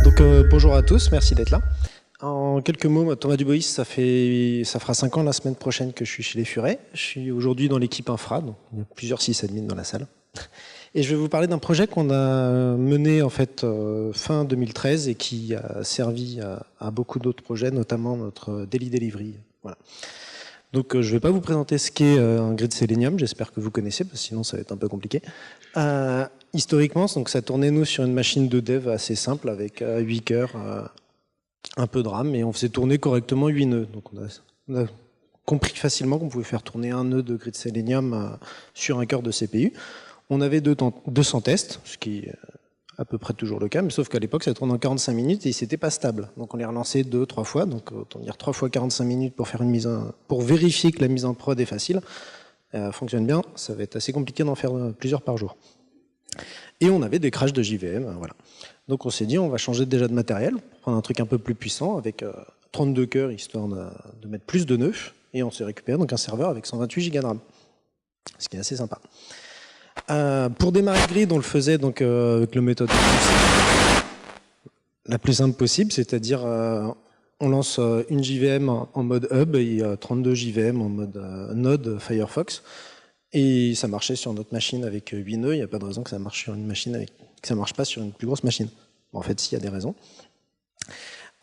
Donc bonjour à tous, merci d'être là. En quelques mots, Thomas Dubois, ça fera 5 ans la semaine prochaine que je suis chez les Furets. Je suis aujourd'hui dans l'équipe infra, donc il y a plusieurs sysadmins dans la salle. Et je vais vous parler d'un projet qu'on a mené en fait fin 2013 et qui a servi à beaucoup d'autres projets, notamment notre Daily Delivery. Voilà. Donc je ne vais pas vous présenter ce qu'est un grid Selenium, j'espère que vous connaissez, parce que sinon ça va être un peu compliqué. Historiquement, donc ça tournait nous sur une machine de dev assez simple avec 8 cœurs, un peu de RAM, et on faisait tourner correctement 8 nœuds. Donc on a compris facilement qu'on pouvait faire tourner un nœud de grid Selenium sur un cœur de CPU. On avait 200 tests, ce qui est à peu près toujours le cas, mais sauf qu'à l'époque ça tourne en 45 minutes et c'était pas stable. Donc on les relançait 2-3 fois, donc autant dire 3 fois 45 minutes pour faire pour vérifier que la mise en prod est facile. Fonctionne bien, ça va être assez compliqué d'en faire plusieurs par jour. Et on avait des crashs de JVM, voilà. Donc on s'est dit on va changer déjà de matériel, prendre un truc un peu plus puissant avec 32 cœurs histoire de mettre plus de nœuds, et on s'est récupéré donc un serveur avec 128 Go de RAM, ce qui est assez sympa. Pour démarrer Grid, on le faisait donc avec le méthode la plus simple possible, c'est-à-dire on lance une JVM en mode hub et 32 JVM en mode node Firefox, et ça marchait sur notre machine avec 8 nœuds. Il n'y a pas de raison que ça marche sur une machine que ça marche pas sur une plus grosse machine. Bon, en fait, si, il y a des raisons.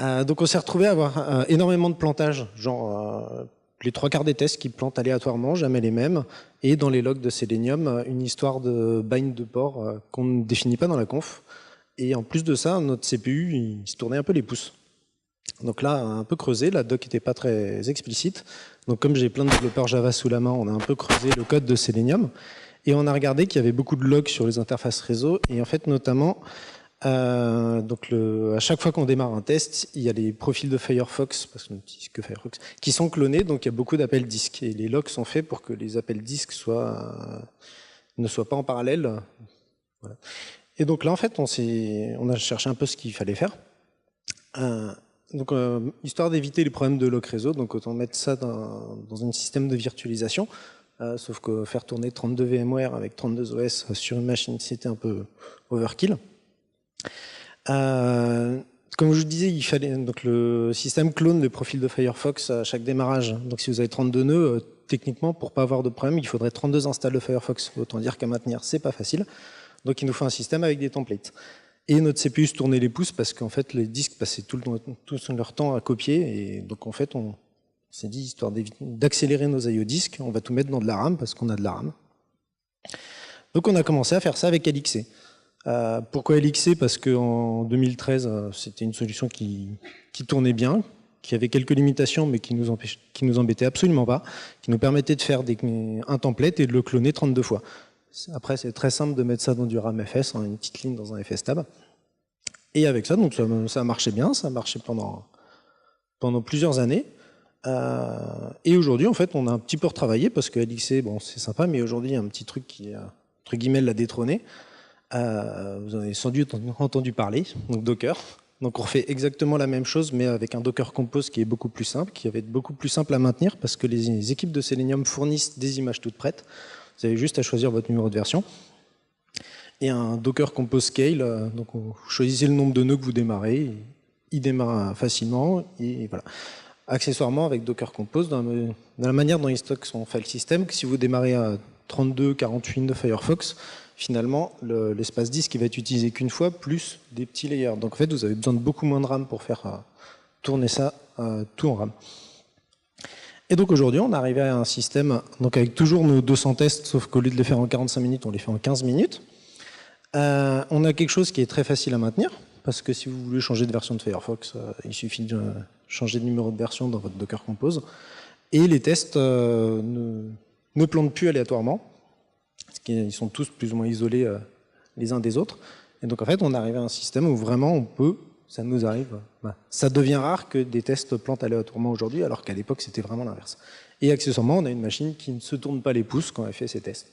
Donc on s'est retrouvé à avoir énormément de plantages, genre les 3/4 des tests qui plantent aléatoirement, jamais les mêmes, et dans les logs de Selenium, une histoire de bind de port qu'on ne définit pas dans la conf. Et en plus de ça, notre CPU, il se tournait un peu les pouces. Donc là, un peu creusé, la doc n'était pas très explicite. Donc comme j'ai plein de développeurs Java sous la main, on a un peu creusé le code de Selenium, et on a regardé qu'il y avait beaucoup de logs sur les interfaces réseau, et en fait notamment, donc à chaque fois qu'on démarre un test, il y a les profils de Firefox, parce qu'on n'utilise que Firefox, qui sont clonés, donc il y a beaucoup d'appels disques. Et les logs sont faits pour que les appels disques ne soient pas en parallèle. Voilà. Et donc là, en fait, on a cherché un peu ce qu'il fallait faire. Donc, histoire d'éviter les problèmes de log réseau, donc autant mettre ça dans un système de virtualisation. Sauf que faire tourner 32 VMware avec 32 OS sur une machine, c'était un peu overkill. Comme je vous disais, il fallait donc le système clone le profil de Firefox à chaque démarrage. Donc si vous avez 32 nœuds, techniquement, pour pas avoir de problème, il faudrait 32 installs de Firefox. Autant dire qu'à maintenir, c'est pas facile. Donc il nous faut un système avec des templates. Et notre CPU se tournait les pouces parce qu'en fait les disques passaient tout leur temps à copier. Et donc en fait on s'est dit, histoire d'accélérer nos IO disques, on va tout mettre dans de la RAM parce qu'on a de la RAM. Donc on a commencé à faire ça avec LXC. Pourquoi LXC? Parce qu'en 2013, c'était une solution qui tournait bien, qui avait quelques limitations, mais qui nous embêtait absolument pas, qui nous permettait de faire un template et de le cloner 32 fois. Après, c'est très simple de mettre ça dans du RAMFS, une petite ligne dans un FSTab. Et avec ça, donc ça marchait bien, ça marchait pendant plusieurs années. Et aujourd'hui, en fait, on a un petit peu retravaillé parce que LXC, bon, c'est sympa, mais aujourd'hui, il y a un petit truc qui, entre guillemets, l'a détrôné. Vous en avez sans doute entendu parler, donc Docker. Donc on refait exactement la même chose, mais avec un Docker Compose qui est beaucoup plus simple, qui va être beaucoup plus simple à maintenir parce que les équipes de Selenium fournissent des images toutes prêtes. Vous avez juste à choisir votre numéro de version. Et un Docker Compose Scale, donc vous choisissez le nombre de nœuds que vous démarrez, il démarre facilement, et voilà. Accessoirement, avec Docker Compose, dans la manière dont il stocke son file system, que si vous démarrez à 32, 48 de Firefox, finalement, l'espace disque il va être utilisé qu'une fois, plus des petits layers. Donc en fait, vous avez besoin de beaucoup moins de RAM pour faire tourner ça tout en RAM. Et donc aujourd'hui, on est arrivé à un système donc avec toujours nos 200 tests, sauf qu'au lieu de les faire en 45 minutes, on les fait en 15 minutes. On a quelque chose qui est très facile à maintenir, parce que si vous voulez changer de version de Firefox, il suffit de changer de numéro de version dans votre Docker Compose. Et les tests ne plantent plus aléatoirement, parce qu'ils sont tous plus ou moins isolés les uns des autres. Et donc en fait, on est arrivé à un système où vraiment on peut, ça nous arrive, ça devient rare que des tests plantent aléatoirement aujourd'hui, alors qu'à l'époque c'était vraiment l'inverse. Et accessoirement, on a une machine qui ne se tourne pas les pouces quand elle fait ses tests.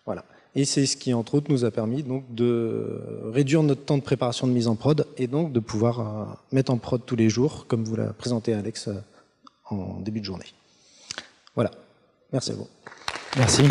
Voilà. Et c'est ce qui, entre autres, nous a permis donc de réduire notre temps de préparation de mise en prod et donc de pouvoir mettre en prod tous les jours, comme vous l'a présenté Alex en début de journée. Voilà. Merci à vous. Merci.